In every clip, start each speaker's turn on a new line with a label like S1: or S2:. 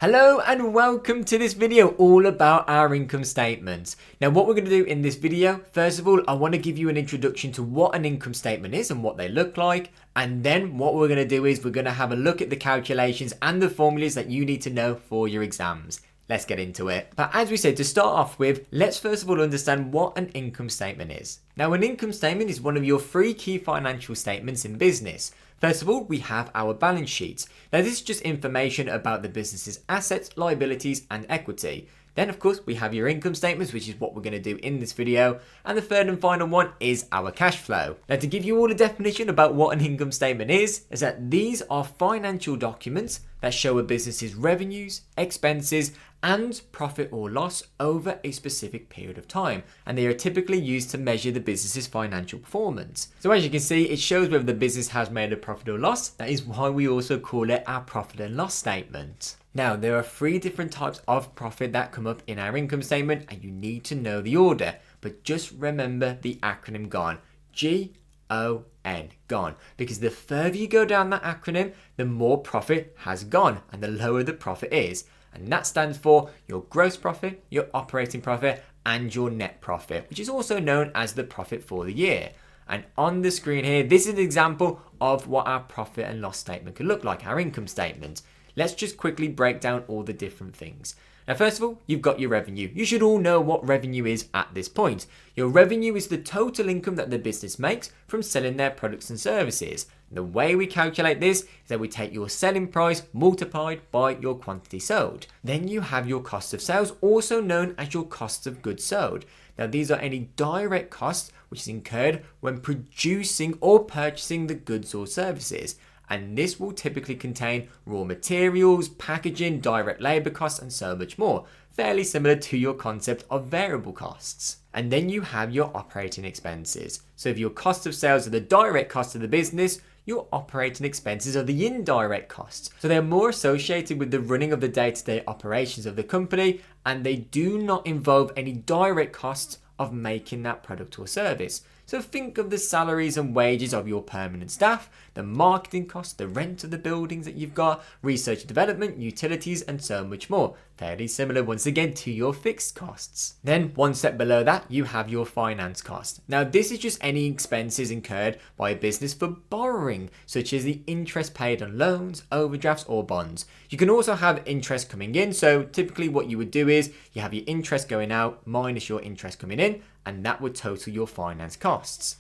S1: Hello and welcome to this video all about our income statements. Now what we're going to do in this video, first of all, I want to give you an introduction to what an income statement is and what they look like. And then what we're going to do is we're going to have a look at the calculations and the formulas that you need to know for your exams. Let's get into it. But as we said, to start off with, let's first of all understand what an income statement is. Now an income statement is one of your three key financial statements in business. First of all, we have our balance sheets. Now this is just information about the business's assets, liabilities and equity. Then of course we have your income statements, which is what we're going to do in this video. And the third and final one is our cash flow. Now to give you all a definition about what an income statement is that these are financial documents that show a business's revenues, expenses and profit or loss over a specific period of time, and they are typically used to measure the business's financial performance. So as you can see, it shows whether the business has made a profit or loss. That is why we also call it our profit and loss statement. Now there are three different types of profit that come up in our income statement, and you need to know the order, but just remember the acronym GON. G-O-N, gone, because the further you go down that acronym, the more profit has gone and the lower the profit is. And that stands for your gross profit, your operating profit and your net profit, which is also known as the profit for the year. And on the screen here, this is an example of what our profit and loss statement could look like, our income statement. Let's just quickly break down all the different things. Now, first of all, you've got your revenue. You should all know what revenue is at this point. Your revenue is the total income that the business makes from selling their products and services. And the way we calculate this is that we take your selling price multiplied by your quantity sold. Then you have your cost of sales, also known as your cost of goods sold. Now, these are any direct costs which is incurred when producing or purchasing the goods or services. And this will typically contain raw materials, packaging, direct labor costs, and so much more. Fairly similar to your concept of variable costs. And then you have your operating expenses. So if your cost of sales are the direct cost of the business, your operating expenses are the indirect costs. So they're more associated with the running of the day-to-day operations of the company, and they do not involve any direct costs of making that product or service. So think of the salaries and wages of your permanent staff, the marketing costs, the rent of the buildings that you've got, research and development, utilities and so much more. Fairly similar once again to your fixed costs. Then one step below that, you have your finance cost. Now this is just any expenses incurred by a business for borrowing, such as the interest paid on loans, overdrafts or bonds. You can also have interest coming in. So typically what you would do is you have your interest going out minus your interest coming in, and that would total your finance costs.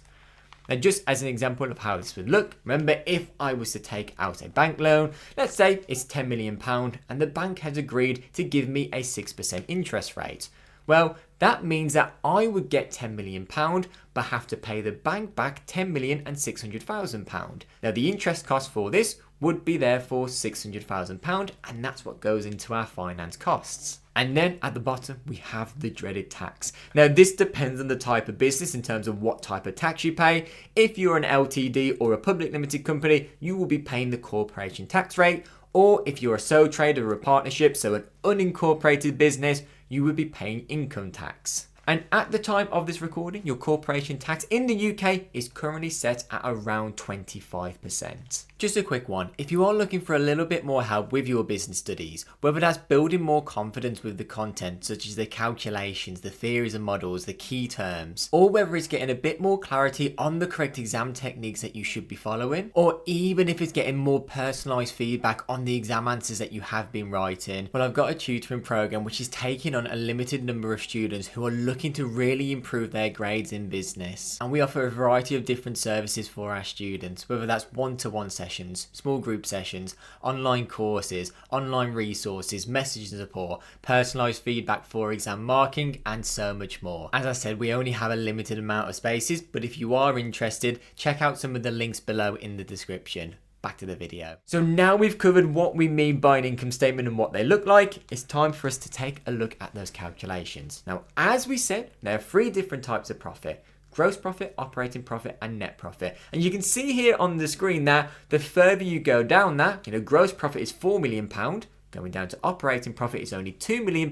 S1: Now just as an example of how this would look, remember if I was to take out a bank loan, let's say it's £10 million and the bank has agreed to give me a 6% interest rate. Well, that means that I would get £10 million but have to pay the bank back £10,600,000. Now the interest cost for this would be therefore £600,000, and that's what goes into our finance costs. And then at the bottom, we have the dreaded tax. Now this depends on the type of business in terms of what type of tax you pay. If you're an LTD or a public limited company, you will be paying the corporation tax rate. Or if you're a sole trader or a partnership, so an unincorporated business, you would be paying income tax. And at the time of this recording, your corporation tax in the UK is currently set at around 25%. Just a quick one, if you are looking for a little bit more help with your business studies, whether that's building more confidence with the content, such as the calculations, the theories and models, the key terms, or whether it's getting a bit more clarity on the correct exam techniques that you should be following, or even if it's getting more personalised feedback on the exam answers that you have been writing, well, I've got a tutoring program which is taking on a limited number of students who are looking to really improve their grades in business. And we offer a variety of different services for our students, whether that's one-to-one sessions, small group sessions, online courses, online resources, message support, personalised feedback for exam marking, and so much more. As I said, we only have a limited amount of spaces, but if you are interested, check out some of the links below in the description. Back to the video. So now we've covered what we mean by an income statement and what they look like, it's time for us to take a look at those calculations. Now, as we said, there are three different types of profit: gross profit, operating profit, and net profit. And you can see here on the screen that the further you go down that, gross profit is £4 million, going down to operating profit is only £2 million,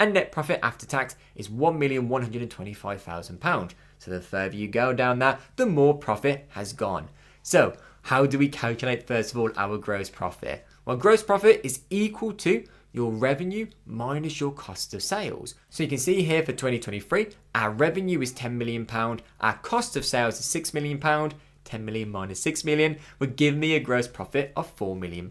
S1: and net profit after tax is £1,125,000. So the further you go down that, the more profit has gone. So how do we calculate, first of all, our gross profit? Well, gross profit is equal to your revenue minus your cost of sales. So you can see here for 2023, our revenue is £10 million, our cost of sales is £6 million, 10 million minus 6 million would give me a gross profit of £4 million.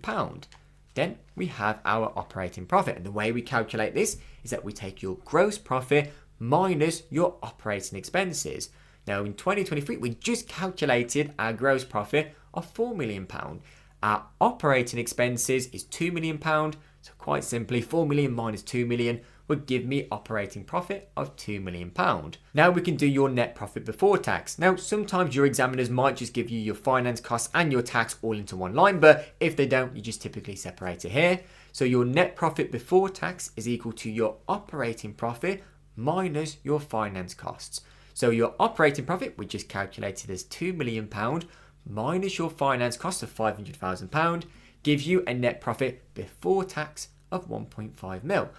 S1: Then we have our operating profit, and the way we calculate this is that we take your gross profit minus your operating expenses. Now in 2023, we just calculated our gross profit of £4 million. Our operating expenses is £2 million. So quite simply, 4 million minus 2 million would give me operating profit of £2 million. Now we can do your net profit before tax. Now sometimes your examiners might just give you your finance costs and your tax all into one line, but if they don't, you just typically separate it here. So your net profit before tax is equal to your operating profit minus your finance costs. So your operating profit, we just calculated as £2 million minus your finance cost of £500,000 gives you a net profit before tax of 1.5 mil.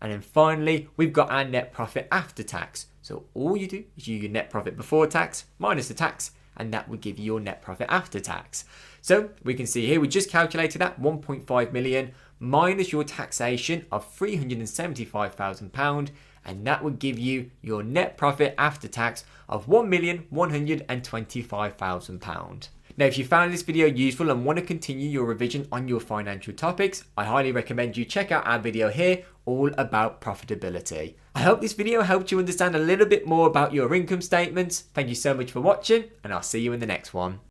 S1: And then finally, we've got our net profit after tax. So all you do is you do your net profit before tax minus the tax, and that would give you your net profit after tax. So we can see here, we just calculated that 1.5 million minus your taxation of £375,000, and that would give you your net profit after tax of £1,125,000. Now, if you found this video useful and want to continue your revision on your financial topics, I highly recommend you check out our video here all about profitability. I hope this video helped you understand a little bit more about your income statements. Thank you so much for watching, and I'll see you in the next one.